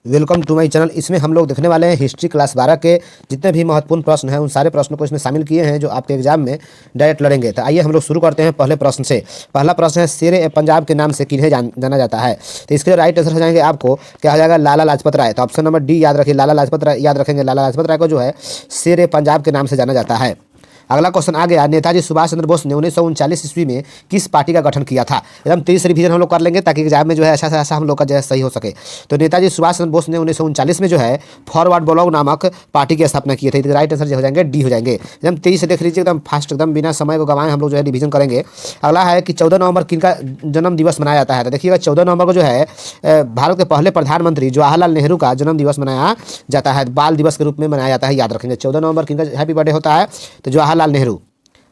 Welcome to my channel. इसमें हम लोग देखने वाले हैं हिस्ट्री क्लास 12 के जितने भी महत्वपूर्ण प्रश्न हैं उन सारे प्रश्नों को इसमें शामिल किए हैं जो आपके एग्जाम में डायरेक्ट लड़ेंगे। तो आइए हम लोग शुरू करते हैं पहले प्रश्न से। पहला प्रश्न है, शेर पंजाब के नाम से किन्हें जाना जाता है। तो इसके राइट आंसर हो जाएंगे आपको क्या हो जाएगा, लाला लाजपत राय। तो ऑप्शन नंबर डी याद रखिए, लाला लाजपत राय याद रखेंगे। लाला लाजपत राय को जो है शेर पंजाब के नाम से जाना जाता है। अगला क्वेश्चन आ गया, नेताजी सुभाष चंद्र बोस ने 1939 ईस्वी में किस पार्टी का गठन किया था। एकदम 30 रिवीजन हम लोग कर लेंगे ताकि एग्जाम में जो है अच्छा से अच्छा हम लोग का जो है सही हो सके। तो नेताजी सुभाष चंद्र बोस ने 1939 में जो है फॉरवर्ड ब्लॉक नामक पार्टी की स्थापना की थी। तो राइट आंसर जो हो जाएंगे डी हो जाएंगे। एकदम 23 से देख लीजिए, एकदम फास्ट, एकदम बिना समय को गंवाए हम लोग जो है रिवीजन करेंगे। अगला है कि 14 नवंबर किनका जन्म दिवस मनाया जाता है। तो देखिएगा 14 नवंबर को जो है भारत के पहले प्रधानमंत्री जवाहरलाल नेहरू का जन्म दिवस मनाया जाता है, बाल दिवस के रूप में मनाया जाता है, याद रखेंगे। 14 नवंबर किनका हैप्पी बर्थडे होता है, तो जवाहरलाल नेहरू।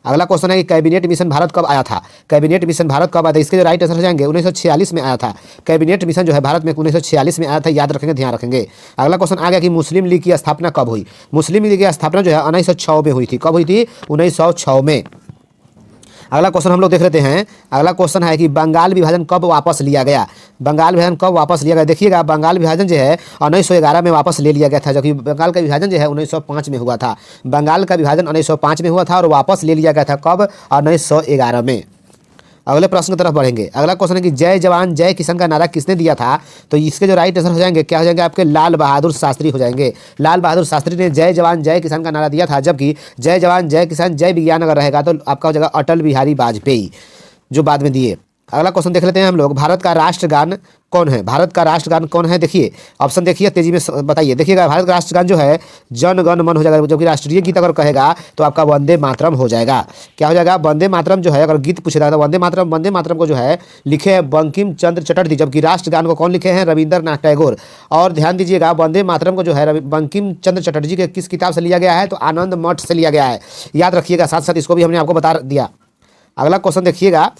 अगला क्वेश्चन है कि कैबिनेट मिशन भारत कब आया था। कैबिनेट मिशन भारत कब आया था, इसके जो राइट आंसर हो जाएंगे 1946 में आया था। कैबिनेट मिशन जो है भारत में 1946 में आया था, याद रखेंगे, ध्यान रखेंगे। अगला क्वेश्चन आ गया कि मुस्लिम लीग की स्थापना कब हुई। मुस्लिम लीग की स्थापना जो है 1906 में हुई थी। कब हुई थी, 1906 में। अगला क्वेश्चन हम लोग देख लेते हैं। अगला क्वेश्चन है कि बंगाल विभाजन कब वापस लिया गया। बंगाल विभाजन कब वापस लिया गया, देखिएगा बंगाल विभाजन जो है 1911 में वापस ले लिया गया था, जबकि बंगाल का विभाजन जो है 1905 में हुआ था। बंगाल का विभाजन 1905 में हुआ था और वापस ले लिया गया था कब, 1911 में। अगले प्रश्न की तरफ बढ़ेंगे। अगला क्वेश्चन है कि जय जवान जय किसान का नारा किसने दिया था। तो इसके जो राइट आंसर हो जाएंगे क्या हो जाएंगे आपके, लाल बहादुर शास्त्री हो जाएंगे। लाल बहादुर शास्त्री ने जय जवान जय किसान का नारा दिया था, जबकि जय जवान जय किसान जय विज्ञान अगर रहेगा तो आपका हो जाएगा अटल बिहारी वाजपेयी, जो बाद में दिए। अगला क्वेश्चन देख लेते हैं हम लोग, भारत का राष्ट्रगान कौन है। भारत का राष्ट्रगान कौन है, देखिए ऑप्शन देखिए तेजी में बताइए। देखिएगा भारत का राष्ट्रगान जो है जन गण मन हो जाएगा, जबकि राष्ट्रीय गीत अगर कहेगा तो आपका वंदे मातरम हो जाएगा। क्या हो जाएगा, वंदे मातरम जो है अगर गीत पूछेगा तो वंदे मातरम को जो है लिखे हैं बंकिम चंद्र चटर्जी, जबकि राष्ट्रगान को कौन लिखे हैं, रविंद्रनाथ टैगोर। और ध्यान दीजिएगा वंदे मातरम को जो है बंकिम चंद्र चटर्जी के किस किताब से लिया गया है, तो आनंद मठ से लिया गया है, याद रखिएगा। साथ साथ इसको भी हमने आपको बता दिया। अगला क्वेश्चन देखिएगा।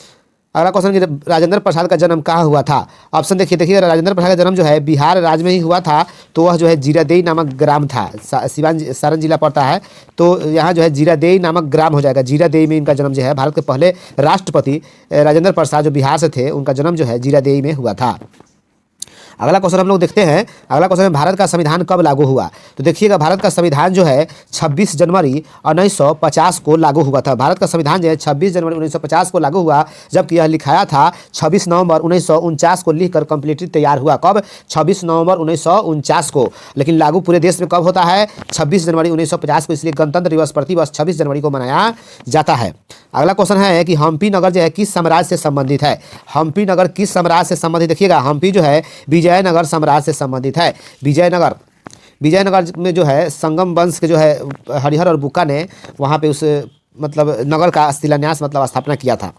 अगला क्वेश्चन कि राजेंद्र प्रसाद का जन्म कहाँ हुआ था। ऑप्शन देखिए राजेंद्र प्रसाद का जन्म जो है बिहार राज्य में ही हुआ था। तो वह जो है जीरादेई नामक ग्राम था, सिवान सारण जिला पड़ता है। तो यहाँ जो है जीरादेई नामक ग्राम हो जाएगा। जीरादेई में इनका जन्म जो है, भारत के पहले राष्ट्रपति राजेंद्र प्रसाद जो बिहार से थे उनका जन्म जो है जीरादेई में हुआ था। अगला क्वेश्चन हम लोग देखते हैं। अगला क्वेश्चन है, भारत का संविधान कब लागू हुआ। तो देखिएगा भारत का संविधान जो है 26 जनवरी 1950 को लागू हुआ था। भारत का संविधान जो है 26 जनवरी 1950 को लागू हुआ, जबकि यह लिखाया था 26 नवंबर 1949 को लिखकर कंप्लीटली तैयार हुआ। कब, 26 नवंबर 1949 को। लेकिन लागू पूरे देश में कब होता है, 26 जनवरी 1950 को, इसलिए गणतंत्र दिवस प्रतिवर्ष 26 जनवरी को मनाया जाता है। अगला क्वेश्चन है कि हम्पी नगर जो है किस साम्राज्य से संबंधित है। हम्पी नगर किस साम्राज्य से संबंधित, देखिएगा हम्पी जो है विजयनगर साम्राज्य से संबंधित है। विजयनगर में जो है संगम वंश के जो है हरिहर और बुक्का ने वहाँ पे उस मतलब नगर का शिलान्यास मतलब स्थापना किया था।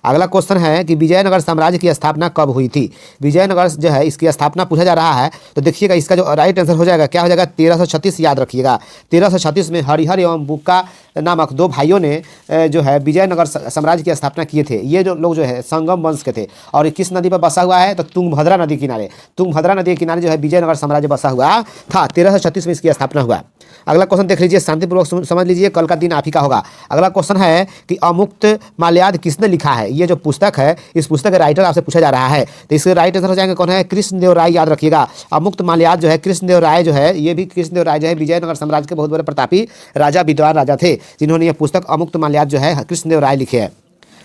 अगला क्वेश्चन है कि विजयनगर साम्राज्य की स्थापना कब हुई थी। विजयनगर जो है इसकी स्थापना पूछा जा रहा है। तो देखिएगा इसका जो राइट आंसर हो जाएगा क्या हो जाएगा, 1336, याद रखिएगा। 1336 में हरिहर एवं बुक्का नामक दो भाइयों ने जो है विजयनगर साम्राज्य की स्थापना किए थे। ये जो लोग जो है संगम वंश के थे और ये किस नदी पर बसा हुआ है, तो तुंगभद्रा नदी किनारे। तुंगभद्रा नदी के किनारे जो है विजयनगर साम्राज्य बसा हुआ था। 1336 में इसकी स्थापना हुआ। अगला क्वेश्चन देख लीजिए, शांतिपूर्वक समझ लीजिए, कल का दिन आप ही का होगा। अगला क्वेश्चन है कि अमुक्त माल्याद किसने लिखा है। ये जो पुस्तक है इस पुस्तक के राइटर आपसे पूछा जा रहा है। तो इसके राइट आंसर हो जाएंगे कौन है, कृष्णदेव राय, याद रखिएगा। अमुक्त माल्याद जो है कृष्णदेव राय जो है, ये भी कृष्णदेव राय जो है विजयनगर साम्राज्य के बहुत बड़े प्रतापी राजा, विद्वान राजा थे, जिन्होंने ये पुस्तक अमुक्त माल्याद जो है कृष्णदेव राय लिखे है।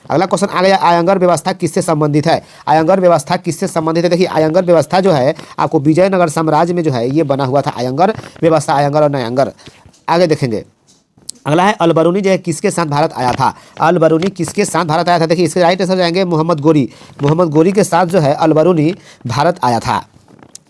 अगला क्वेश्चन आ गया, आयंगर व्यवस्था किससे संबंधित है। आयंगर व्यवस्था किससे संबंधित है, देखिए आयंगर व्यवस्था जो है आपको विजयनगर साम्राज्य में जो है ये बना हुआ था। आयंगर व्यवस्था, आयंगर और नयंगर। आगे देखेंगे। अगला है, अलबरूनी जो है किसके साथ भारत आया था। अलबरूनी किसके साथ भारत आया था, देखिए इसके राइट आंसर जाएंगे मोहम्मद गोरी। मोहम्मद गोरी के साथ जो है अलबरूनी भारत आया था।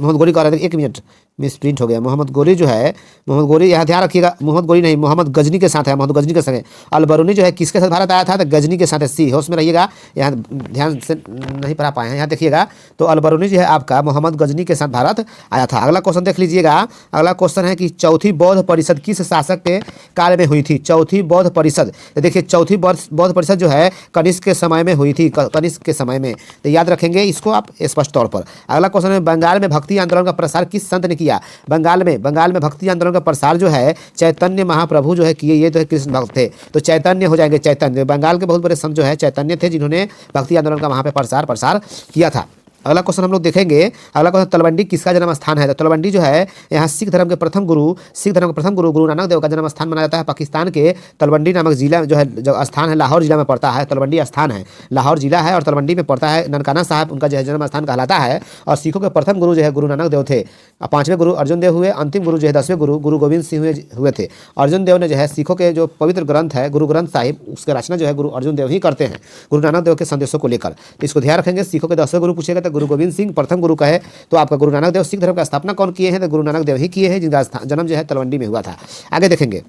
मोहम्मद गोरी का, एक मिनट मिस प्रिंट हो गया। मोहम्मद गोरी जो है, मोहम्मद गोरी यहाँ ध्यान रखिएगा, मोहम्मद गोरी नहीं, मोहम्मद गजनी के साथ है। मोहम्मद गजनी के साथ है। अलबरूनी जो है किसके साथ भारत आया था, तो गजनी के साथ है। सी, होश में रहिएगा, यहाँ ध्यान से नहीं पढ़ा पाए हैं, यहाँ देखिएगा। तो अलबरूनी जो है आपका मोहम्मद गजनी के साथ भारत आया था। अगला क्वेश्चन देख लीजिएगा। अगला क्वेश्चन है कि चौथी बौद्ध परिषद किस शासक के काल में हुई थी। चौथी बौद्ध परिषद, देखिए चौथी बौद्ध परिषद जो है कनिष्क के समय में हुई थी, कनिष्क के समय में। तो याद रखेंगे इसको आप स्पष्ट तौर पर। अगला क्वेश्चन है, बंगाल में भक्ति आंदोलन का प्रसार किस संत ने किया। बंगाल में भक्ति आंदोलन का प्रसार जो है चैतन्य महाप्रभु जो है किए। ये तो है कृष्ण भक्त थे, तो चैतन्य हो जाएंगे। चैतन्य बंगाल के बहुत बड़े संत जो है चैतन्य थे, जिन्होंने भक्ति आंदोलन का वहाँ पे प्रसार किया था। अगला क्वेश्चन हम लोग देखेंगे। अगला क्वेश्चन, तलवंडी किसका जन्म स्थान है? तो तलवंडी जो है यहाँ सिख धर्म के प्रथम गुरु गुरु नानक देव का जन्म स्थान माना जाता है। पाकिस्तान के तलवंडी नामक जिला जो है, जो स्थान है, लाहौर जिला में पड़ता है। तलवंडी स्थान है, लाहौर जिला है और तलवंडी में पड़ता है। ननकाना साहब उनका जो है जन्म स्थान कहलाता है। और सिखों के प्रथम गुरु जो है गुरु नानक देव थे। 5वें गुरु अर्जुन देव हुए। अंतिम गुरु जो है 10वें गुरु गुरु गोविंद सिंह हुए थे। अर्जुन देव ने जो है सिखों के जो पवित्र ग्रंथ है गुरु ग्रंथ साहिब, उसका रचना जो है गुरु अर्जुन देव ही करते हैं, गुरु नानक देव के संदेशों को लेकर। तो इसको ध्यान रखेंगे। सिखों के 10वें गुरु पूछेगा तो गुरु गोविंद सिंह प्रथम गुरु कहे तो आपका गुरु नानक देव। सिख धर्म का स्थापना कौन किए हैं? तो गुरु नानक देव ही किए हैं, जिनका जन्म जो है तलवंडी में हुआ था। आगे देखेंगे।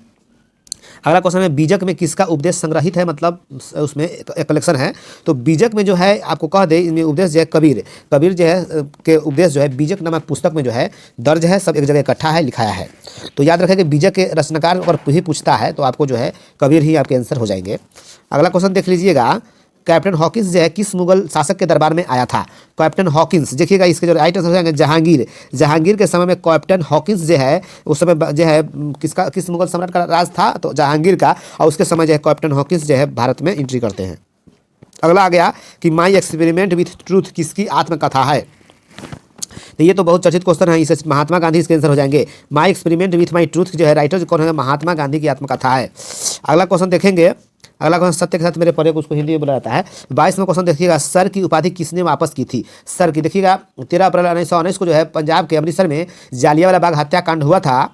अगला क्वेश्चन है, बीजक में किसका उपदेश संग्रहित है? मतलब उसमें एक कलेक्शन है। तो बीजक में जो है आपको कह दे, इनमें उपदेश जो है कबीर जो है के उपदेश जो है बीजक नामक पुस्तक में जो है दर्ज है, सब एक जगह इकट्ठा है, लिखाया है। तो याद रखें कि बीजक के रचनाकार अगर ही पूछता है तो आपको जो है कबीर ही आपके आंसर हो जाएंगे। अगला क्वेश्चन देख लीजिएगा। कैप्टन हॉकिंस जो है किस मुगल शासक के दरबार में आया था? कैप्टन हॉकिंस, देखिएगा इसके जो राइट आंसर हो जाएंगे जहांगीर के समय में कैप्टन हॉकिंस जो है उस समय जो है किस मुगल सम्राट का राज था? तो जहांगीर का। और उसके समय जो है कैप्टन हॉकिंस जो है भारत में एंट्री करते हैं। अगला आ गया कि माई एक्सपेरिमेंट विथ ट्रूथ किसकी आत्मकथा है? तो ये तो बहुत चर्चित क्वेश्चन है, इसे महात्मा गांधी इसके आंसर हो जाएंगे। My experiment with my truth जो है राइटर कौन है? महात्मा गांधी की आत्मकथा है। अगला क्वेश्चन देखेंगे। अगला क्वेश्चन, सत्य के साथ मेरे परे को उसको हिंदी में बोला जाता है। 22वां क्वेश्चन देखिएगा। सर की उपाधि किसने वापस की थी? सर की, देखिएगा 13 अप्रैल 1919 को जो है पंजाब के अमृतसर में जालियांवाला बाग हत्याकांड हुआ था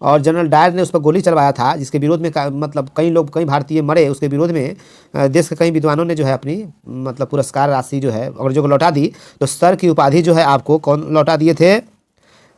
और जनरल डायर ने उस पर गोली चलवाया था, जिसके विरोध में मतलब कई भारतीय मरे। उसके विरोध में देश के कई विद्वानों ने जो है अपनी मतलब पुरस्कार राशि जो है अंग्रेजों को लौटा दी। तो सर की उपाधि जो है आपको कौन लौटा दिए थे?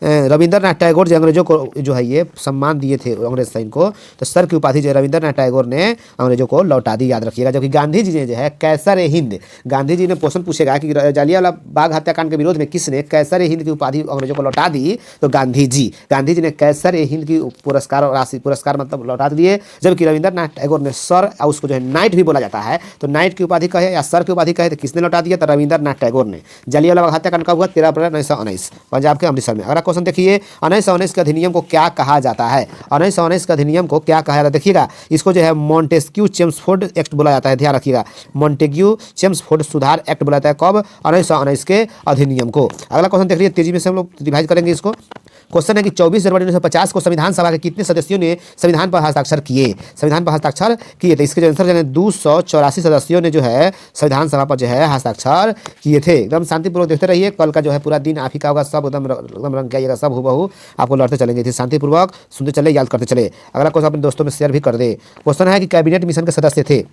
रविंद्रनाथ टैगोर जो अंग्रेजों को जो है ये सम्मान दिए थे अंग्रेज सैन को। तो सर की उपाधि जो है रविंद्रनाथ टैगोर ने अंग्रेजों को लौटा दी, याद रखिएगा। जबकि गांधी जी ने जो है कैसर हिंद, गांधी जी ने क्वेश्चन पूछेगा कि जालियांवाला बाग हत्याकांड के विरोध में किसने कैसर हिंद की उपाधि अंग्रेजों को लौटा दी? तो गांधी जी ने कैसर हिंद की पुरस्कार मतलब लौटा दिए। जबकि रविंद्रनाथ टैगोर ने सर, उसको जो है नाइट भी बोला जाता है, तो नाइट की उपाधि कहे या सर की उपाधि कहे तो किसने लौटा दिया? तो रविंद्रनाथ टैगोर ने। जालियांवाला बाग हत्याकांड कब हुआ? 13 अप्रैल 1919 पंजाब के अमृतसर में। अगला क्वेश्चन देखिए। 1919 के अधिनियम को क्या कहा जाता है? 1919 के अधिनियम को क्या कहा जाता है? देखिएगा, इसको जो है मॉन्टेस्क्यू चेम्सफोर्ड एक्ट बोला जाता है, ध्यान रखिएगा। मॉन्टेग्यू चेम्सफोर्ड सुधार एक्ट बोला जाता है कब? 1919 के अधिनियम को। अगला क्वेश्चन देख लीजिए, तेजी में से हम लोग रिवाइज करेंगे इसको। क्वेश्चन है कि 24 जनवरी 1950 को संविधान सभा के कितने सदस्यों ने संविधान पर हस्ताक्षर किए? तो इसके जो आंसर जो है 284 सदस्यों ने जो है संविधान सभा पर जो है हस्ताक्षर किए थे। एकदम शांतिपूर्वक देखते रहिए, कल का जो है पूरा दिन आप ही का होगा, सब एकदम रंग के आइएगा, सब हूबहू आपको लड़ते चलेंगे। थे शांतिपूर्वक सुनते चले, याद करते चले। अगला क्वेश्चन अपने दोस्तों में शेयर भी कर दे। क्वेश्चन है कि कैबिनेट मिशन के सदस्य थे,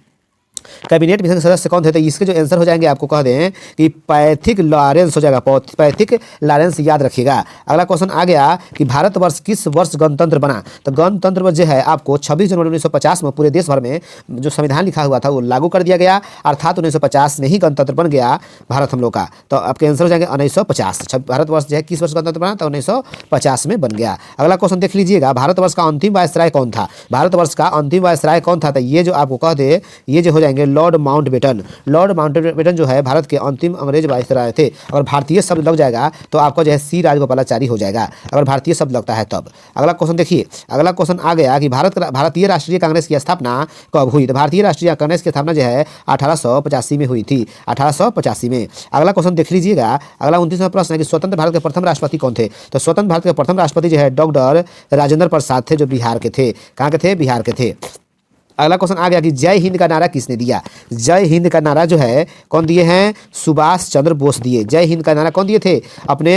कैबिनेट मिशन के सदस्य कौन थे? तो इसके जो आंसर हो जाएंगे आपको कह दें कि पैथिक लॉरेंस हो जाएगा, पैथिक लॉरेंस, याद रखिएगा। अगला क्वेश्चन आ गया कि भारतवर्ष किस वर्ष गणतंत्र बना? तो गणतंत्र जो है आपको 26 जनवरी 1950 में पूरे देश भर में जो संविधान लिखा हुआ था वो लागू कर दिया गया, अर्थात 1950 में ही गणतंत्र बन गया भारत हम लोग का। तो आपके आंसर हो जाएंगे 1950। भारतवर्ष जो है किस वर्ष गणतंत्र बना? तो 1950 में बन गया। अगला क्वेश्चन देख लीजिएगा, भारतवर्ष का अंतिम वायसराय कौन था? भारतवर्ष का अंतिम वायसराय कौन था? तो ये जो आपको कह दे, ये जो हो जाएंगे लॉर्ड माउंटबेटन। लॉर्ड माउंटबेटन जो है भारत के अंतिम अंग्रेज वायसराय थे। अगर भारतीय शब्द लग जाएगा तो आपका जो है सी राजगोपालाचारी हो जाएगा, अगर भारतीय शब्द लगता है तब। अगला क्वेश्चन देखिए, अगला क्वेश्चन आ गया कि भारतीय राष्ट्रीय कांग्रेस की स्थापना कब हुई? तो भारतीय राष्ट्रीय कांग्रेस की स्थापना जो है 1885 में हुई थी, 1885 में। अगला क्वेश्चन देख लीजिएगा। अगला 29वां प्रश्न है कि स्वतंत्र भारत के प्रथम राष्ट्रपति कौन थे? तो स्वतंत्र भारत के प्रथम राष्ट्रपति जो है डॉक्टर राजेंद्र प्रसाद थे, जो बिहार के थे। कहाँ के थे? बिहार के थे। अगला क्वेश्चन आ गया कि जय हिंद का नारा किसने दिया? जय हिंद का नारा जो है कौन दिए हैं? सुभाष चंद्र बोस दिए। जय हिंद का नारा कौन दिए थे? अपने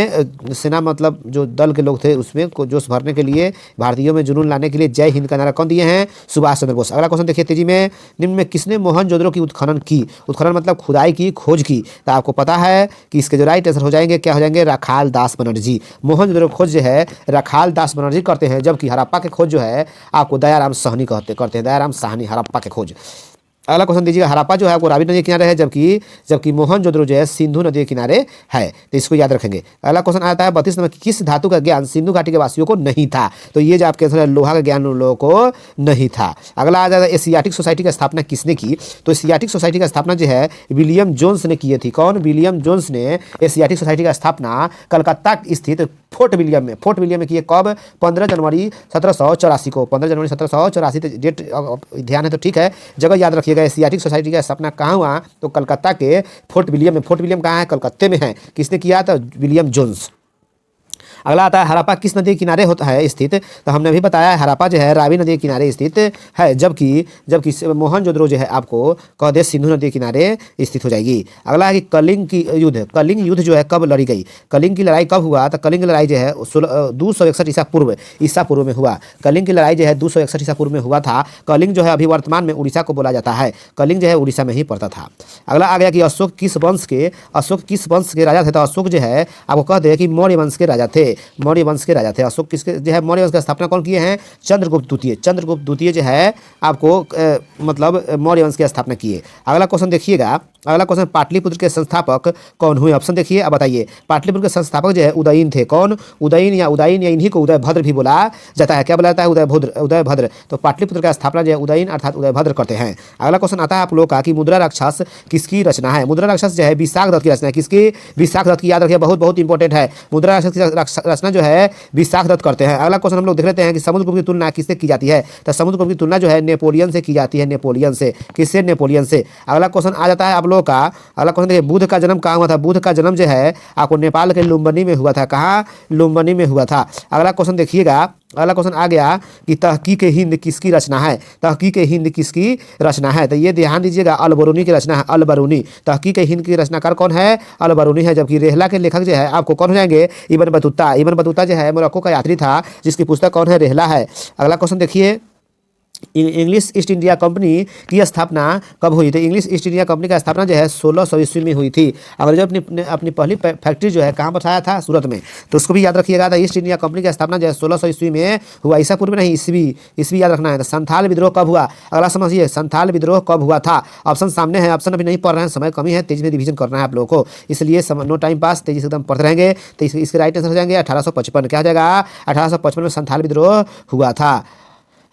सेना मतलब जो दल के लोग थे उसमें को जोश भरने के लिए, भारतीयों में जुनून लाने के लिए जय हिंद का नारा कौन दिए हैं? सुभाष चंद्र बोस। अगला क्वेश्चन देखिए तेजी में, निम्न में किसने मोहनजोदड़ो की उत्खनन की? उत्खनन मतलब खुदाई की, खोज की। तो आपको पता है कि इसके जो राइट आंसर हो जाएंगे क्या हो जाएंगे? राखाल दास बनर्जी। मोहनजोदड़ो खोज जो है राखाल दास बनर्जी करते हैं, जबकि हड़प्पा के खोज जो है आपको दयाराम साहनी करते हैं, दयाराम साहनी हड़प्पा के खोज। अगला क्वेश्चन दीजिएगा, हड़प्पा जो है आपको रावी नदी के किनारे है, जबकि मोहनजोदड़ो जो है सिंधु नदी के किनारे है, तो इसको याद रखेंगे। अगला क्वेश्चन आता है 32 नंबर, किस धातु का ज्ञान सिंधु घाटी के वासियों को नहीं था? तो ये जो आपके आंसर है लोहा का ज्ञान उन लोगों को नहीं था। अगला आ जाता है एशियाटिक सोसाइटी की स्थापना किसने की? तो एशियाटिक सोसाइटी की स्थापना जो है विलियम जोन्स ने की थी। कौन? विलियम जोन्स ने एशियाटिक सोसाइटी की स्थापना कलकत्ता स्थित फोर्ट विलियम में। फोर्ट विलियम में किए कब? 15 जनवरी 1784 को। 15 जनवरी 1784 डेट ध्यान है तो ठीक है, जगह याद रखिएगा। एशियाटिक सोसाइटी का स्थापना कहाँ हुआ? तो कलकत्ता के फोर्ट विलियम में। फोर्ट विलियम कहाँ है? कलकत्ते में है। किसने किया? तो विलियम जोन्स। अगला आता है हड़प्पा किस नदी के किनारे होता है स्थित? तो हमने अभी बताया हड़प्पा जो है रावी नदी के किनारे स्थित है, जबकि जबकि मोहनजोदड़ो जो है आपको कह दे सिंधु नदी के किनारे स्थित हो जाएगी। अगला है कि कलिंग की युद्ध। कलिंग युद्ध जो है कब लड़ी गई? कलिंग की लड़ाई कब हुआ? तो कलिंग की लड़ाई जो है 261 ईसा पूर्व में हुआ। कलिंग की लड़ाई जो है 261 ईसा पूर्व में हुआ था। कलिंग जो है अभी वर्तमान में उड़ीसा को बोला जाता है। कलिंग जो है उड़ीसा में ही पड़ता था। अगला आ गया कि अशोक किस वंश के राजा थे? तो अशोक जो है आपको कह दे कि मौर्य वंश के राजा थे। मौर्य वंश के राजा थे अशोक। किसके जो है मौर्य वंश की स्थापना कौन किए हैं? चंद्रगुप्त द्वितीय। चंद्रगुप्त द्वितीय जो है आपको मतलब मौर्य वंश की स्थापना किए। अगला क्वेश्चन देखिएगा, अगला क्वेश्चन पाटलिपुत्र के संस्थापक कौन हुए? ऑप्शन देखिए, अब बताइए। पाटलिपुत्र के संस्थापक जो है उदयन थे। कौन? उदयन या इन्हीं को उदयभद्र भी बोला जाता है। क्या बोला जाता है? उदयभद्र। तो पाटलिपुत्र का स्थापना जो है उदयन अर्थात उदयभद्र करते हैं। अगला क्वेश्चन आता है आप लोग का कि मुद्रा राक्षस किसकी रचना है? मुद्रा राक्षस जो है विशाखदत्त की रचना है। किसकी? विशाखदत्त की। याद रखिए, बहुत बहुत इंपॉर्टेंट है। मुद्रा राक्षस की रचना जो है विशाखदत्त करते हैं। अगला क्वेश्चन हम लोग देख लेते हैं कि समुद्रगुप्त की तुलना किससे की जाती है? तो समुद्रगुप्त की तुलना जो है नेपोलियन से की जाती है। नेपोलियन से। किससे? नेपोलियन से। अगला क्वेश्चन आ जाता है आप लोग का, अगला क्वेश्चन देखिए, बुद्ध का जन्म कहाँ हुआ था? बुद्ध का जन्म जो है आपको नेपाल के लुम्बिनी में हुआ था। कहाँ? लुम्बिनी में हुआ था। अगला क्वेश्चन देखिएगा, अगला क्वेश्चन आ गया कि तहकीक हिंद किसकी रचना है? तहकीक हिंद किसकी रचना है? तो ये ध्यान दीजिएगा, अलबरूनी की रचना है। अलबरूनी। तहकीक हिंद की रचनाकार कौन है? अलबरूनी है। जबकि रेहला के लेखक जो है आपको कौन हो जाएंगे? Ibn Battuta. इब्न बतूता जो है मोरक्को का यात्री था, जिसकी पुस्तक कौन है? रेहला है। अगला क्वेश्चन देखिए, इंग्लिश ईस्ट इंडिया कंपनी की स्थापना कब हुई? तो इंग्लिश ईस्ट इंडिया कंपनी का स्थापना जो है 1600 ईस्वी में हुई थी। अंग्रेजों ने अपनी पहली फैक्ट्री जो है कहाँ बसाया था? सूरत में। तो उसको भी याद रखिएगा। तो ईस्ट इंडिया कंपनी की स्थापना जो है 1600 ईस्वी में हुआ। ईसा पूर्व में नहीं, ईस्वी याद रखना है। तो संथाल विद्रोह कब हुआ? अगला समझिए, संथाल विद्रोह कब हुआ था? ऑप्शन सामने है, ऑप्शन अभी नहीं पढ़ रहे हैं, समय कमी है, तेजी में रिवीजन करना है आप लोगों को, इसलिए नो टाइम पास, तेजी से एकदम पढ़ते रहेंगे। तो इसके राइट आंसर हो जाएंगे 1855। क्या हो जाएगा? 1855 में संथाल विद्रोह हुआ था।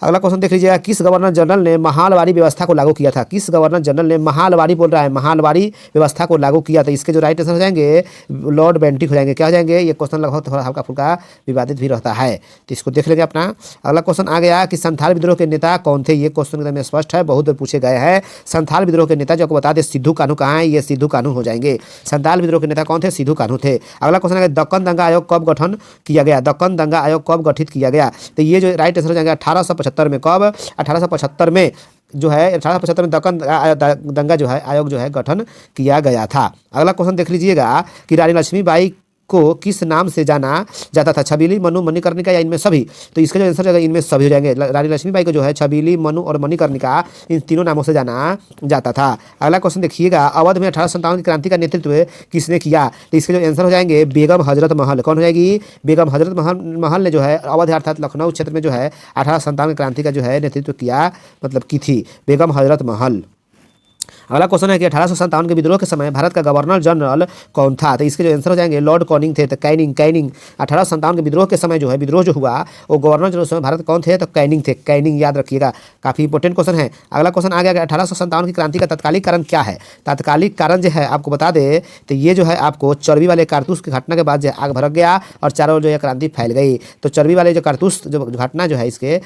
अगला क्वेश्चन देख लीजिएगा, किस गवर्नर जनरल ने महालवाड़ी व्यवस्था को लागू किया था? किस गवर्नर जनरल ने महालवाड़ी बोल रहा है महालवाड़ी व्यवस्था को लागू किया था? इसके जो राइट आंसर हो जाएंगे लॉर्ड बेंटिक हो जाएंगे। क्या हो जाएंगे? ये क्वेश्चन लगभग थोड़ा हल्का फुल्का विवादित भी रहता है, तो इसको देख लेंगे अपना। अगला क्वेश्चन आ गया कि संथाल विद्रोह के नेता कौन थे? ये क्वेश्चन एकदम स्पष्ट है, बहुत बार पूछे गए हैं। संथाल विद्रोह के नेता जो आपको बता दें सिद्धू कान्हू कहाँ है? ये सिद्धू कान्हू हो जाएंगे। संथाल विद्रोह के नेता कौन थे? सिद्धू कान्हू थे। अगला क्वेश्चन आ गया, दक्कन दंगा आयोग कब गठन किया गया? दक्कन दंगा आयोग कब गठित किया गया? तो ये जो राइट आंसर हो जाएगा 1875 में। कब? 1875 में जो है 1875 में दक्कन दंगा जो है आयोग जो है गठन किया गया था। अगला क्वेश्चन देख लीजिएगा कि रानी लक्ष्मीबाई को किस नाम से जाना जाता था? छबीली, मनु, मणिकर्णिका या इनमें सभी? तो इसका जो आंसर जाएगा इनमें सभी हो जाएंगे। रानी लक्ष्मीबाई को जो है छबीली, मनु और मणिकर्णिका इन तीनों नामों से जाना जाता था। अगला क्वेश्चन देखिएगा, अवध में 1857 की क्रांति का नेतृत्व किसने किया? तो इसके जो आंसर हो जाएंगे बेगम हजरत महल। कौन हो जाएगी? बेगम हजरत महल ने जो है अवध अर्थात लखनऊ क्षेत्र में जो है 1857 की क्रांति का जो है नेतृत्व किया, मतलब की थी बेगम हजरत महल। अगला क्वेश्चन है कि 1857 के विद्रोह के समय भारत का गवर्नर जनरल कौन था? तो इसके जो आंसर हो जाएंगे लॉर्ड कॉनिंग थे। तो कैनिंग 1857 के विद्रोह के समय जो है विद्रोह जो हुआ वो गवर्नर जनरल समय भारत कौन थे? तो कैनिंग थे। कैनिंग याद रखिएगा, काफी इंपॉर्टेंट क्वेश्चन है। अगला क्वेश्चन आ गया कि 1857 की क्रांति का तत्कालिक कारण क्या है? तात्कालिक कारण जो है आपको बता दे तो ये जो है आपको चर्बी वाले कारतूस की घटना के बाद जो आग भड़क गया और चारों ओर जो है क्रांति फैल गई। तो चर्बी वाले जो कारतूस जो घटना जो है इसके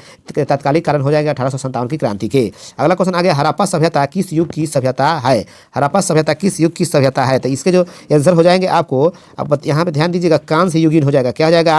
तात्कालिक कारण हो जाएगा 1857 की क्रांति के। अगला क्वेश्चन आ गया, हड़प्पा सभ्यता किस युग की सभ्यता है? हड़प्पा सभ्यता किस युग की सभ्यता है? तो इसके जो आंसर हो जाएंगे आपको, अब यहाँ पे ध्यान दीजिएगा, कांस्य युगीन हो जाएगा। क्या हो जाएगा?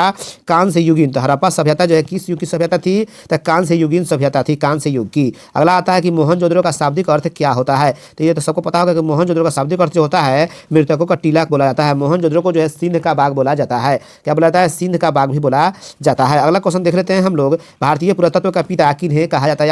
कांस्य युगीन। तो हड़प्पा सभ्यता जो है किस युग की सभ्यता थी? तो कांस्य युगीन सभ्यता थी, कांस्य युग की। अगला आता है कि मोहनजोदड़ो का शाब्दिक अर्थ क्या होता है? तो ये तो सबको पता होगा कि मोहनजोदड़ो का शाब्दिक अर्थ जो होता है मृतकों का टीला बोला जाता है। मोहनजोदड़ो को जो है सिंध का बाग बोला जाता है। क्या बोला जाता है? सिंध का बाग भी बोला जाता है। अगला क्वेश्चन देख लेते हैं हम लोग, भारतीय पुरातत्व का पिता किन्हें कहा जाता है?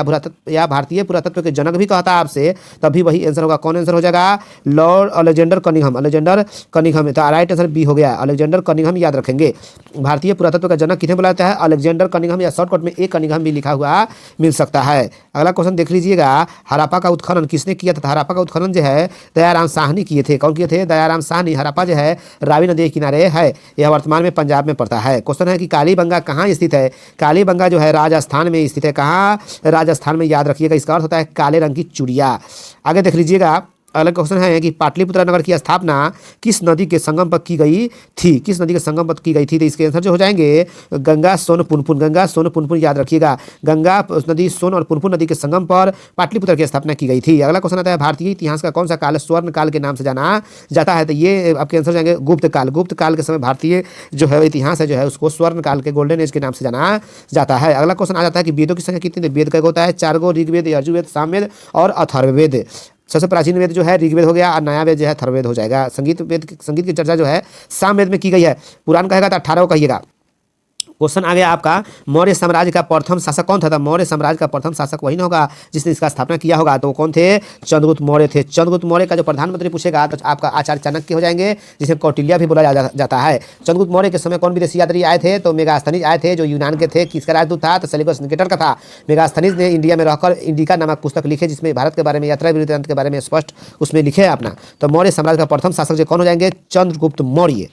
या भारतीय पुरातत्व के जनक भी कहता है आपसे, तभी वही आंसर होगा। कौन आंसर हो जाएगा? Lord Alexander Cunningham. Alexander Cunningham. तो राइट आंसर बी हो गया, अलेक्जेंडर कनिंघम याद रखेंगे। भारतीय पुरातत्व का जनक किन्हें बोला जाता है? अलेक्जेंडर कनिंघम, या शॉर्टकट में ए कनिंघम भी लिखा हुआ मिल सकता है। अगला क्वेश्चन देख लीजिएगा, हड़प्पा का उत्खनन किसने किया था? हड़प्पा का उत्खनन जो है दयाराम साहनी किए थे। कौन किए थे? दयाराम साहनी। हड़प्पा जो है रावी नदी के किनारे है, यह वर्तमान में पंजाब में पड़ता है। क्वेश्चन है कि कालीबंगा कहाँ स्थित है? कालीबंगा जो है राजस्थान में स्थित है। कहाँ? राजस्थान में, याद रखिएगा। इसका अर्थ होता है काले रंग की चूड़िया। आगे देख लीजिएगा, अगला क्वेश्चन है कि पाटलिपुत्र नगर की स्थापना किस नदी के संगम पर की गई थी? किस नदी के संगम पर की गई थी? तो इसके आंसर जो हो जाएंगे गंगा सोन पुनपुन। गंगा सोन पुनपुन याद रखिएगा, गंगा नदी सोन और पुनपुन नदी के संगम पर पाटलिपुत्र की स्थापना की गई थी। अगला क्वेश्चन आता है भारतीय इतिहास का कौन सा काल स्वर्ण काल के नाम से जाना जाता है? तो ये आपके आंसर जाएंगे गुप्त काल। गुप्त काल के समय भारतीय जो है इतिहास है जो है उसको स्वर्ण काल के गोल्डन एज के नाम से जाना जाता है। अगला क्वेश्चन आ जाता है कि वेदों की संख्या कितनी? वेद का होता है 4 गो, ऋग्वेद, यजुर्वेद, सामवेद और अथर्ववेद। सबसे प्राचीन वेद जो है ऋग्वेद हो गया और नया वेद जो है अथर्ववेद हो जाएगा। संगीत की चर्चा जो है सामवेद में की गई है। पुराण कहेगा तो 18 कहिएगा। क्वेश्चन आ गया आपका मौर्य साम्राज्य का प्रथम शासक कौन था? तो मौर्य साम्राज्य का प्रथम शासक वही ना होगा जिसने इसका स्थापना किया होगा, तो वो कौन थे? चंद्रगुप्त मौर्य थे। चंद्रगुप्त मौर्य का जो प्रधानमंत्री पूछेगा तो आपका आचार्य चाणक्य हो जाएंगे, जिसे कौटिल्य भी बोला जाता है। चंद्रगुप्त मौर्य के समय कौन विदेशी यात्री आए थे? तो मेगास्थनीज आए थे जो यूनान के थे। किसका राजदूत था? तो सेल्यूकस निकेटर का था। मेगास्थनीज ने इंडिया में रहकर इंडिका नामक पुस्तक लिखे जिसमें भारत के बारे में, यात्रा वृत्तांत के बारे में स्पष्ट उसमें लिखे है अपना। तो मौर्य साम्राज्य का प्रथम शासक जो कौन हो जाएंगे? चंद्रगुप्त मौर्य।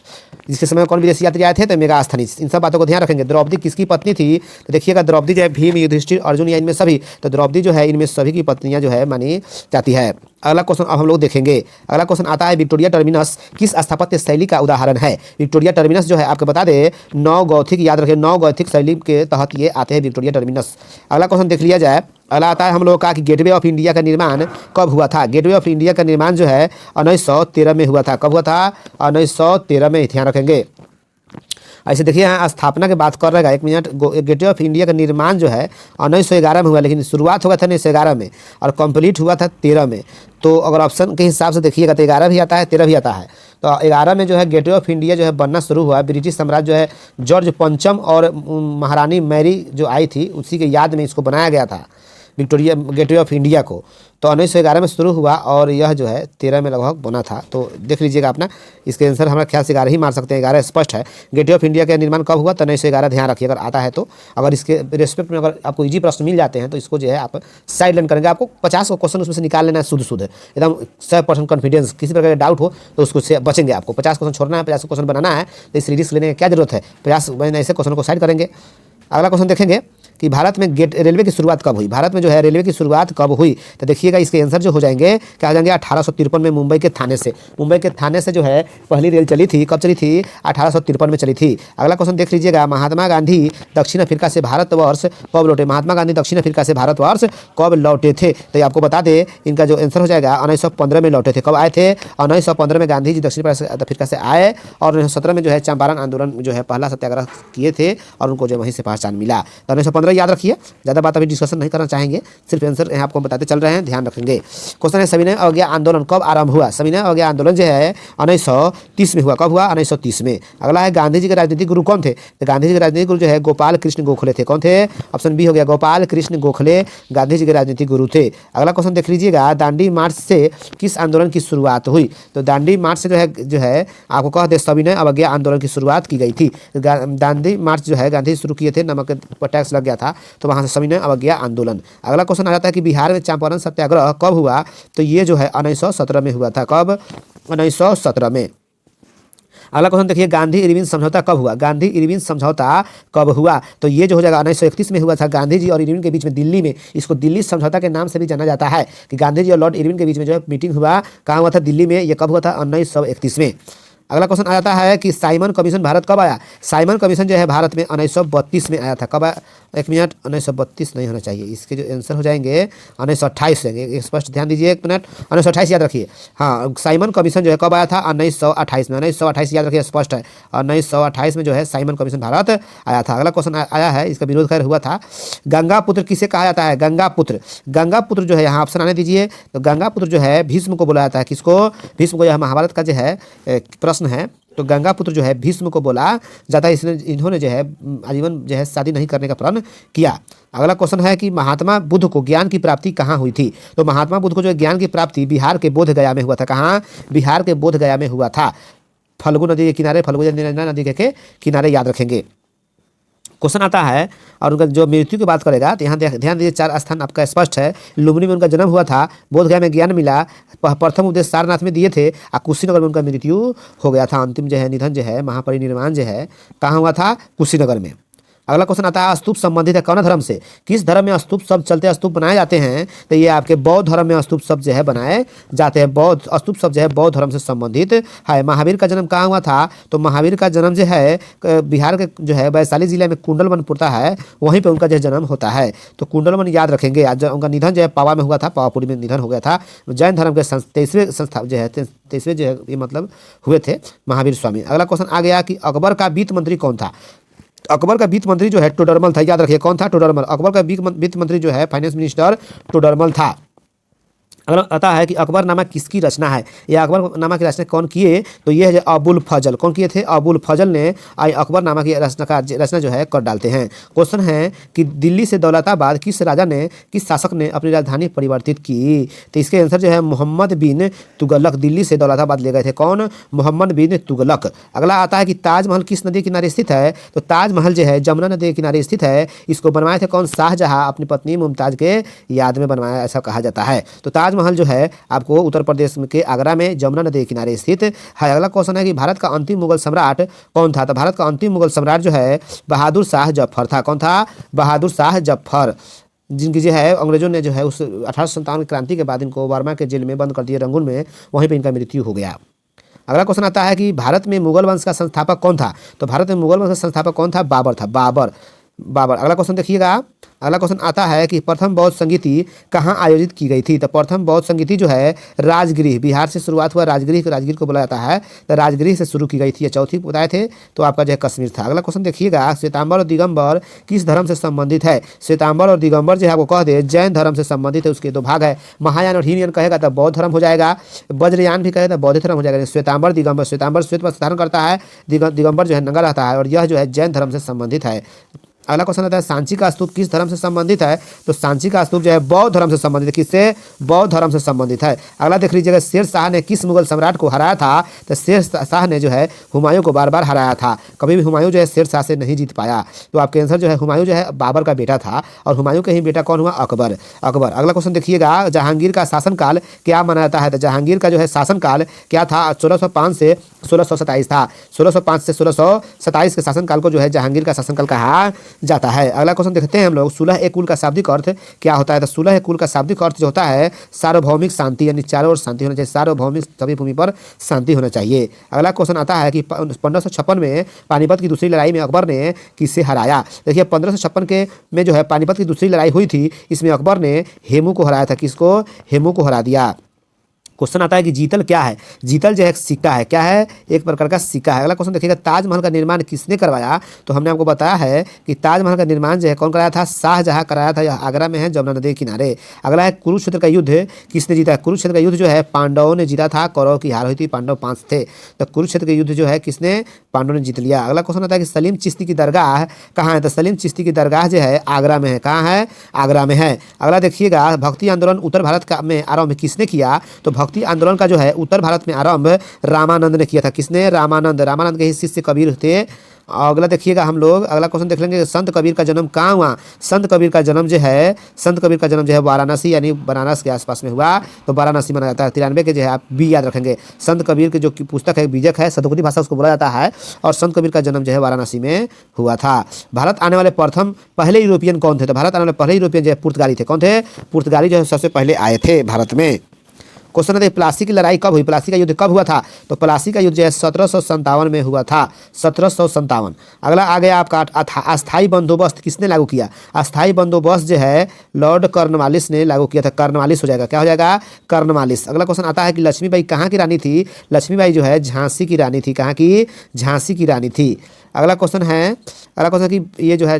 जिसके समय कौन विदेशी यात्री आए थे? तो मेगास्थनीज। इन सब बातों को ध्यान रखेंगे। द्रौपदी किसकी पत्नी थी? तो देखिएगा द्रौपदी जो है भीम, युधिष्ठिर, अर्जुन या इनमें सभी, तो द्रौपदी जो है इनमें सभी की पत्नियां जो है मानी जाती है। अगला क्वेश्चन अब हम लोग देखेंगे। अगला क्वेश्चन आता है विक्टोरिया टर्मिनस किस स्थापत्य शैली का उदाहरण है? विक्टोरिया टर्मिनस जो है आपको बता दे नौ गौथिक, याद रखें नौ गौथिक शैली के तहत ये आते हैं विक्टोरिया टर्मिनस। अगला क्वेश्चन देख लिया जाए। अगला आता है हम लोग का कि गेटवे ऑफ इंडिया का निर्माण कब हुआ था? गेटवे ऑफ इंडिया का निर्माण जो है 1913 में हुआ था। कब हुआ था? 1913 में। ध्यान रखेंगे। ऐसे देखिए यहाँ स्थापना की बात कर रहेगा, एक मिनट। गेटवे ऑफ इंडिया का निर्माण जो है 1911 में हुआ, लेकिन शुरुआत हुआ था 1911 में और कंप्लीट हुआ था 13 में। तो अगर ऑप्शन के हिसाब से देखिएगा तो 11 भी आता है, 13 भी आता है। तो 11 में जो है गेटवे ऑफ इंडिया जो है बनना शुरू हुआ। ब्रिटिश साम्राज्य जो है जॉर्ज पंचम और महारानी मैरी जो आई थी उसी के याद में इसको बनाया गया था विक्टोरिया गेटवे ऑफ इंडिया को। तो 1911 में शुरू हुआ और यह जो है 13 में लगभग बना था। तो देख लीजिएगा अपना, इसके आंसर हमारे ख्याल से 11 ही मार सकते हैं। 11 स्पष्ट है। गेटवे ऑफ इंडिया का निर्माण कब हुआ? तो 1911। ध्यान रखिए अगर आता है तो। अगर इसके रिस्पेक्ट में अगर आपको इजी प्रश्न मिल जाते हैं तो इसको जो है आप साइड लाइन करेंगे। आपको 50 क्वेश्चन उसमें से निकाल लेना है शुद्ध एकदम 100% कॉन्फिडेंस। किसी प्रकार का डाउट हो तो उसको से बचेंगे। आपको 50 क्वेश्चन छोड़ना है, 50 क्वेश्चन बनाना है, तो इस रिस्क लेने की क्या जरूरत है? 50 ऐसे क्वेश्चन को साइड करेंगे। अगला क्वेश्चन देखेंगे कि भारत में रेलवे की शुरुआत कब हुई? भारत में जो है रेलवे की शुरुआत कब हुई? तो देखिएगा इसके आंसर जो हो जाएंगे क्या हो जाएंगे? 1853 में मुंबई के थाने से। मुंबई के थाने से जो है पहली रेल चली थी। कब चली थी? 1853 में चली थी। अगला क्वेश्चन देख लीजिएगा। महात्मा गांधी दक्षिण अफ्रीका से भारतवर्ष कब लौटे? महात्मा गांधी दक्षिण अफ्रीका से भारतवर्ष कब लौटे थे? तो आपको बता दें इनका जो आंसर हो जाएगा 1915 में लौटे थे। कब आए थे? 1915 में गांधी जी दक्षिण अफ्रीका से आए और 1917 में जो है चंपारण आंदोलन जो है पहला सत्याग्रह किए थे और उनको जो वहीं से पहचान मिला। तो 1915 याद रखिए, ज़्यादा बात अभी डिस्कशन नहीं करना चाहेंगे, सिर्फ आंसर यहाँ आपको बताते चल रहे हैं, ध्यान रखेंगे। क्वेश्चन है सविनय अवज्ञा आंदोलन कब आरंभ हुआ? सविनय अवज्ञा आंदोलन जो है 1930 में हुआ। कब हुआ? 1930 में। अगला है गांधी जी के राजनीतिक गुरु कौन थे? तो गांधी जी के राजनीतिक गुरु जो है गोपाल कृष्ण गोखले थे। कौन थे? ऑप्शन बी हो गया, गोपाल कृष्ण गोखले गांधी जी के राजनीतिक गुरु थे। अगला क्वेश्चन देख लीजिएगा। दांडी मार्च से किस आंदोलन की शुरुआत हुई? तो दांडी मार्च से जो है आपको कह दे सविनय अवज्ञा आंदोलन की शुरुआत की गई थी। दांडी मार्च जो है गांधी शुरू किए थे, नमक पर टैक्स लग गया था तो वहाँ से सविनय अवज्ञा आंदोलन। अगला क्वेश्चन आ जाता है कि बिहार में चंपारण सत्याग्रह कब हुआ? तो ये जो है 1917 में हुआ था। कब? 1917 में। अगला क्वेश्चन देखिए गांधी इरविन समझौता कब हुआ? गांधी इरविन समझौता कब हुआ? तो ये जो हो जाएगा 1931 में हुआ था। गांधी जी और इरविन के बीच में दिल्ली में, इसको दिल्ली समझौता के नाम से भी जाना जाता है कि गांधी जी और लॉर्ड इरविन के बीच में जो है मीटिंग हुआ। कहाँ हुआ था? दिल्ली में। ये कब हुआ था? 1931 में। अगला क्वेश्चन आ जाता है कि साइमन कमीशन भारत कब आया? साइमन कमीशन जो है भारत में 1932 में आया था। कब आया? एक मिनट, 1932 नहीं होना चाहिए, इसके जो आंसर हो जाएंगे 1928 रहेंगे। स्पष्ट ध्यान दीजिए, एक मिनट, 1928 याद रखिए। हाँ, साइमन कमीशन जो है कब आया था? 1928 में। 1928 याद रखिए, स्पष्ट है। 1928 में जो है साइमन कमीशन भारत आया था। अगला क्वेश्चन आया है, इसका विरोध खैर हुआ था। गंगा पुत्र किसे कहा जाता है? गंगा पुत्र। गंगा पुत्र जो है यहाँ ऑप्शन आने दीजिए। तो गंगा पुत्र जो है भीष्म को बोला जाता है। किसको? भीष्म को। यह महाभारत का जो है प्रश्न है। तो गंगा पुत्र जो है भीष्म को बोला जाता है। इसने इन्होंने जो है आजीवन जो है शादी नहीं करने का प्रण किया। अगला क्वेश्चन है कि महात्मा बुद्ध को ज्ञान की प्राप्ति कहाँ हुई थी? तो महात्मा बुद्ध को जो ज्ञान की प्राप्ति बिहार के बोध गया में हुआ था। कहाँ? बिहार के बोध गया में हुआ था। फल्गु नदी के किनारे, फल्गु नदी के किनारे, याद रखेंगे। क्वेश्चन आता है और उनका जो मृत्यु की बात करेगा तो यहाँ ध्यान दीजिए, 4 स्थान आपका स्पष्ट है। लुम्बिनी में उनका जन्म हुआ था, बोधगया में ज्ञान मिला, प्रथम उपदेश सारनाथ में दिए थे और कुशीनगर में उनका मृत्यु हो गया था। अंतिम जो है निधन जो है, महापरिनिर्वाण जो है कहाँ हुआ था? कुशीनगर में। अगला क्वेश्चन आता है स्तूप संबंधित है कौन धर्म से, किस धर्म में स्तूप सब चलते स्तूप बनाए जाते हैं, तो ये आपके बौद्ध धर्म में स्तूप सब जो है बनाए जाते हैं। बौद्ध स्तूप सब जो है बौद्ध धर्म से संबंधित है। महावीर का जन्म कहाँ हुआ था, तो महावीर का जन्म जो है बिहार के जो है वैशाली जिले में कुंडलवन पड़ता है, वहीं पे उनका जो जन्म होता है। तो कुंडलवन याद रखेंगे। आज उनका निधन जो है पावा में हुआ था, पावापुरी में निधन हो गया था। जैन धर्म के 23वें संस्था जो है 23वें जो है ये मतलब हुए थे महावीर स्वामी। अगला क्वेश्चन आ गया कि अकबर का वित्त मंत्री कौन था। अकबर का वित्त मंत्री जो है टोडरमल था, याद रखिए कौन था, टोडरमल। अकबर का वित्त मंत्री जो है फाइनेंस मिनिस्टर टोडरमल था। अगर आता है कि अकबरनामा किसकी रचना है, या अकबरनामा की रचना कौन किए, तो ये है अबुल फजल। कौन किए थे, अबुल फजल ने अकबरनामा की रचना जो है कर डालते हैं। क्वेश्चन है कि दिल्ली से दौलताबाद किस राजा ने, किस शासक ने अपनी राजधानी परिवर्तित की, तो इसके आंसर जो है मोहम्मद बिन तुगलक दिल्ली से दौलताबाद ले गए थे। कौन, मोहम्मद बिन तुगलक। अगला आता है कि ताजमहल किस नदी किनारे स्थित है, तो ताजमहल जो है जमुना नदी के किनारे स्थित है। इसको बनवाए थे कौन, शाहजहां अपनी पत्नी मुमताज के याद में बनवाया, ऐसा कहा जाता है। तो ताजमहल जो है आपको उत्तर प्रदेश के आगरा में जमुना नदी के किनारे स्थित है। अगला क्वेश्चन है कि भारत का अंतिम मुगल सम्राट कौन था, तो भारत का अंतिम मुगल सम्राट जो है बहादुर शाह जफर था। कौन था, बहादुर शाह जफर, जिनकी जो है अंग्रेजों ने जो है उस 1857 की क्रांति के बाद इनको बर्मा के जेल में बंद कर दिया, रंगून में, वहीं पर इनका मृत्यु हो गया। अगला क्वेश्चन आता है कि भारत में मुगल वंश का संस्थापक कौन था, तो भारत में मुगल वंश का संस्थापक कौन था, बाबर था, बाबर। अगला क्वेश्चन देखिएगा। अगला क्वेश्चन आता है कि प्रथम बौद्ध संगीति कहाँ आयोजित की गई थी, तो प्रथम बौद्ध संगीति जो है राजगृह, बिहार से शुरुआत हुआ, राजगृह को बोला जाता है, तो राजगृह से शुरू की गई थी। चौथी बताए थे तो आपका जो है कश्मीर था। अगला क्वेश्चन देखिएगा, श्वेतांबर और दिगंबर किस धर्म से संबंधित है, श्वेतांबर और दिगंबर जो है आपको कह दे जैन धर्म से संबंधित है। उसके दो भाग है, महायान और हीनयान कहेगा तो बौद्ध धर्म हो जाएगा, वज्रयान भी कहेगा तो बौद्ध धर्म हो जाएगा। श्वेतांबर दिगंबर, श्वेतांबर श्वेत वस्त्र धारण करता है, दिगंबर जो है नंगा रहता है, और यह जो है जैन धर्म से संबंधित है। अगला क्वेश्चन आता है सांची का स्तूप किस धर्म से संबंधित है, तो सांची का स्तूप जो है बौद्ध धर्म से संबंधित है। किससे, बौद्ध धर्म से संबंधित है। अगला देख लीजिएगा, शेर शाह ने किस मुगल सम्राट को हराया था, तो शेर शाह ने जो है हुमायूं को बार बार हराया था। कभी भी हुमायूं जो है शेर शाह से नहीं जीत पाया। तो आपके आंसर जो है हुमायूं जो है बाबर का बेटा था, और हुमायूं के ही बेटा कौन हुआ, अकबर। अकबर। अगला क्वेश्चन देखिएगा, जहांगीर का शासनकाल क्या माना जाता है, तो जहांगीर का जो है शासनकाल क्या था, 1605 से 1627 था। 1605 से 1627 के शासनकाल को जो है जहांगीर का शासनकाल कहा जाता है। अगला क्वेश्चन देखते हैं हम लोग, सुलह ए कुल का शाब्दिक अर्थ क्या होता है, तो सुलह ए कुल का शाब्दिक अर्थ जो होता है सार्वभौमिक शांति, यानी चारों ओर शांति होना चाहिए, सार्वभौमिक सभी भूमि पर शांति होना चाहिए। अगला क्वेश्चन आता है कि 1556 में पानीपत की दूसरी लड़ाई में अकबर ने किसे हराया। देखिए 1556 के में जो है पानीपत की दूसरी लड़ाई हुई थी, इसमें अकबर ने हेमू को हराया था। किसको, हेमू को हरा दिया। क्वेश्चन आता है कि जीतल क्या है, जीतल जो है सिक्का है, क्या है, एक प्रकार का सिक्का है। अगला क्वेश्चन देखिएगा, ताजमहल का निर्माण किसने करवाया, तो हमने आपको बताया है कि ताजमहल का निर्माण जो है कौन कराया था, शाहजहां कराया था। यह आगरा में है, जमुना नदी के किनारे। अगला है कुरुक्षेत्र का युद्ध किसने जीता है, कुरुक्षेत्र का युद्ध जो है पांडवों ने जीता था, कौरव की हार हुई थी, पांडव 5 थे, तो कुरुक्षेत्र का युद्ध जो है किसने, पांडवों ने जीत लिया। अगला क्वेश्चन आता है कि सलीम चिश्ती की दरगाह कहाँ है, तो सलीम चिश्ती की दरगाह जो है आगरा में है। कहाँ है, आगरा में है। अगला देखिएगा, भक्ति आंदोलन उत्तर भारत का में आरंभ किसने किया, तो भक्ति आंदोलन का जो है उत्तर भारत में आरंभ रामानंद ने किया था। किसने, रामानंद। रामानंद के ही शिष्य कबीर थे। अगला देखिएगा हम लोग, अगला क्वेश्चन देख लेंगे, संत कबीर का जन्म कहाँ हुआ, संत कबीर का जन्म जो है वाराणसी यानी बनारस के आसपास में हुआ, तो वाराणसी माना जाता है। 93 के जो है आप बी याद रखेंगे। संत कबीर की जो पुस्तक है, बीजक है, सतुवती भाषा उसको बोला जाता है, और संत कबीर का जन्म जो है वाराणसी में हुआ था। भारत आने वाले पहले यूरोपियन कौन थे, तो भारत आने वाले पहले यूरोपियन जो है पुर्तगाली थे। कौन थे, पुर्तगाली जो है सबसे पहले आए थे भारत में। क्वेश्चन है प्लासी की लड़ाई कब हुई, प्लासी का युद्ध कब हुआ था, तो प्लासी का युद्ध जो है 1757 में हुआ था, 1757। अगला आ गया आपका अस्थाई बंदोबस्त किसने लागू किया, अस्थाई बंदोबस्त जो है लॉर्ड कॉर्नवालिस ने लागू किया था। कॉर्नवालिस हो जाएगा, क्या हो जाएगा, कॉर्नवालिस। अगला क्वेश्चन आता है कि लक्ष्मीबाई कहाँ की रानी थी, लक्ष्मीबाई जो है झांसी की रानी थी। कहाँ की, झांसी की रानी थी। अगला क्वेश्चन है कि ये जो है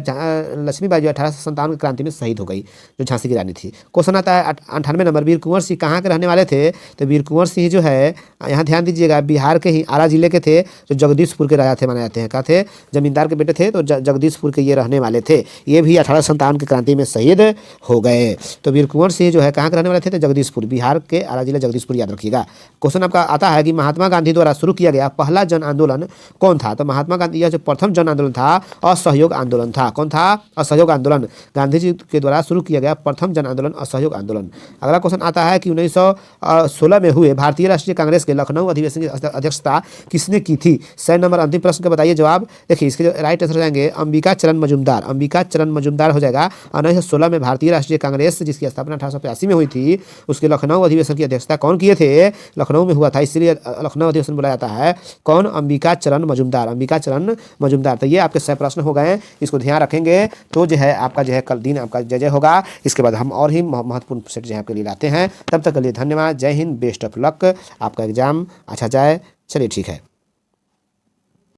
लक्ष्मीबाई जो 1857 की क्रांति में शहीद हो गई, जो झांसी की रानी थी। क्वेश्चन आता है 98 नंबर, वीर कुंवर सिंह कहाँ के रहने वाले थे, तो वीर कुंवर सिंह जो है यहाँ ध्यान दीजिएगा बिहार के ही आरा जिले के थे, जो जगदीशपुर के राजा थे माने जाते हैं। क्या थे, जमींदार के बेटे थे, तो जगदीशपुर के ये रहने वाले थे। ये भी 1857 की क्रांति में शहीद हो गए। तो वीर कुंवर सिंह जो है कहाँ के रहने वाले थे, तो जगदीशपुर, बिहार के आरा जिला जगदीशपुर, याद रखिएगा। क्वेश्चन आपका आता है कि महात्मा गांधी द्वारा शुरू किया गया पहला जन आंदोलन कौन था, तो महात्मा गांधी, यह जो प्रथम जन आंदोलन था असहयोग आंदोलन था। कौन था? असहयोग आंदोलन। गांधी जी के द्वारा शुरू किया गया प्रथम जन आंदोलन असहयोग आंदोलन। अगला क्वेश्चन आता है कि 1916 में हुए भारतीय राष्ट्रीय कांग्रेस के लखनऊ अधिवेशन की अध्यक्षता किसने की थी? 100 नंबर अंतिम प्रश्न का बताइए जवाब। देखिए इसके जो राइट आंसर हो जाएंगे अंबिका चरण मजूमदार। अंबिका चरण मजूमदार हो जाएगा। 1916 में भारतीय राष्ट्रीय कांग्रेस जिसकी स्थापना 1885 में हुई थी, उसके लखनऊ अधिवेशन की अध्यक्षता कौन किए थे? लखनऊ में हुआ था, इसलिए लखनऊ अधिवेशन बोला जाता है। कौन? अंबिका चरण मजूमदार। अंबिका चरण मजूमदार। तो ये आपके 100 प्रश्न हो गए। इसको ध्यान रखेंगे तो जो है आपका जो है कल दिन आपका जय होगा। इसके बाद हम और ही महत्वपूर्ण सेट जो है आपके लिए लाते हैं। तब तक के लिए धन्यवाद। जय हिंद, बेस्ट ऑफ लक। आपका एग्जाम अच्छा जाए। चलिए ठीक है।